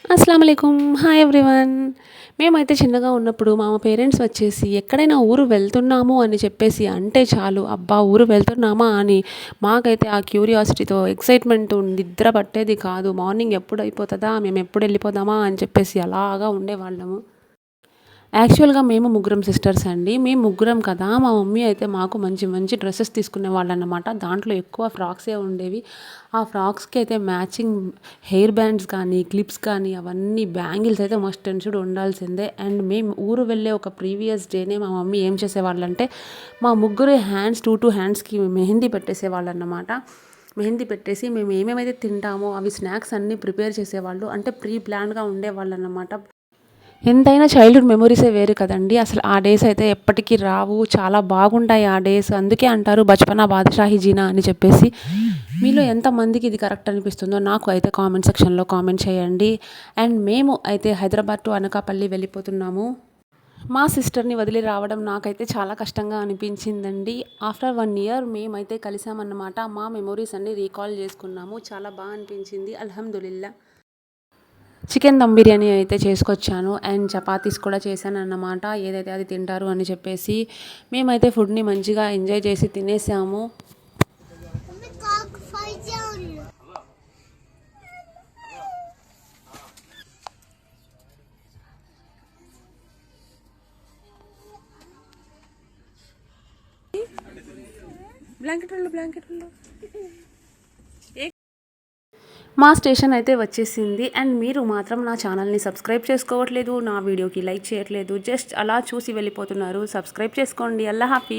అస్సలాముఅలైకుం. Hi everyone. మేమైతే చిన్నగా ఉన్నప్పుడు మా పేరెంట్స్ వచ్చేసి ఎక్కడైనా ఊరు వెళ్తున్నాము అని చెప్పేసి అంటే చాలు, అబ్బా ఊరు వెళ్తున్నామా అని మాకైతే ఆ క్యూరియాసిటీతో ఎక్సైట్మెంట్ నిద్ర పట్టేది కాదు. మార్నింగ్ ఎప్పుడు అయిపోతుందా, మేము ఎప్పుడు వెళ్ళిపోదామా అని చెప్పేసి అలాగా ఉండేవాళ్ళము. యాక్చువల్‌గా మేము ముగ్గురం సిస్టర్స్ అండి. మేము ముగ్గురం కదా! మా మమ్మీ అయితే మాకు మంచి మంచి డ్రెసెస్ తీసుకునేవాళ్ళన్నమాట. దాంట్లో ఎక్కువ ఫ్రాక్సే ఉండేవి. ఆ ఫ్రాక్స్‌కి అయితే మ్యాచింగ్ హెయిర్ బ్యాండ్స్ కానీ, క్లిప్స్ కానీ అవన్నీ బ్యాంగిల్స్ అయితే మస్ట్ అండ్ షుడ్ ఉండాల్సిందే. అండ్ మేము ఊరు వెళ్ళే ఒక ప్రీవియస్ డేనే మా మమ్మీ ఏం చేసేవాళ్ళంటే, మా ముగ్గురి హ్యాండ్స్ 2 హ్యాండ్స్‌కి మెహందీ పెట్టేసేవాళ్ళన్నమాట. మెహందీ పెట్టేసి మేము ఏమేమైతే తింటామో అవి స్నాక్స్ అన్నీ ప్రిపేర్ చేసేవాళ్ళు. అంటే ప్రీ ప్లాన్డ్‌గా ఉండేవాళ్ళన్నమాట. ఎంతైనా చైల్డ్‌హుడ్ మెమోరీసే వేరు కదండీ! అసలు ఆ డేస్ అయితే ఎప్పటికి రావు. చాలా బాగుంటాయి ఆ డేస్. అందుకే అంటారు బచ్‌పనా బాద్‌షాహీ జీనా అని చెప్పేసి. మీలో ఎంతమందికి ఇది కరెక్ట్ అనిపిస్తుందో నాకు అయితే కామెంట్ సెక్షన్‌లో కామెంట్ చేయండి. అండ్ మేము అయితే హైదరాబాద్ టు అనకాపల్లి వెళ్ళిపోతున్నాము. మా సిస్టర్‌ని వదిలి రావడం నాకైతే చాలా కష్టంగా అనిపించిందండి. ఆఫ్టర్ 1 ఇయర్ మేమైతే కలిసామన్నమాట. మా మెమోరీస్ అన్నీ రీకాల్ చేసుకున్నాము. చాలా అనిపించింది. అల్హమ్దులిల్లా. చికెన్ దమ్ బిర్యానీ అయితే చేసుకొచ్చాను. అండ్ చపాతీస్ కూడా చేశానన్నమాట. ఏదైతే అది తింటారు అని చెప్పేసి. మేమైతే ఫుడ్‌ని మంచిగా ఎంజాయ్ చేసి తినేసాము. బ్లాంకెట్ మా స్టేషన్ అయితే వచ్చేసింది. అండ్ మీరు మాత్రం నా ఛానల్‌ని సబ్స్క్రైబ్ చేసుకోవట్లేదు. నా వీడియోకి లైక్ చేయట్లేదు. జస్ట్ అలా చూసి వెళ్ళిపోతున్నారు. సబ్స్క్రైబ్ చేసుకోండి. అల్లా హాఫీజ్.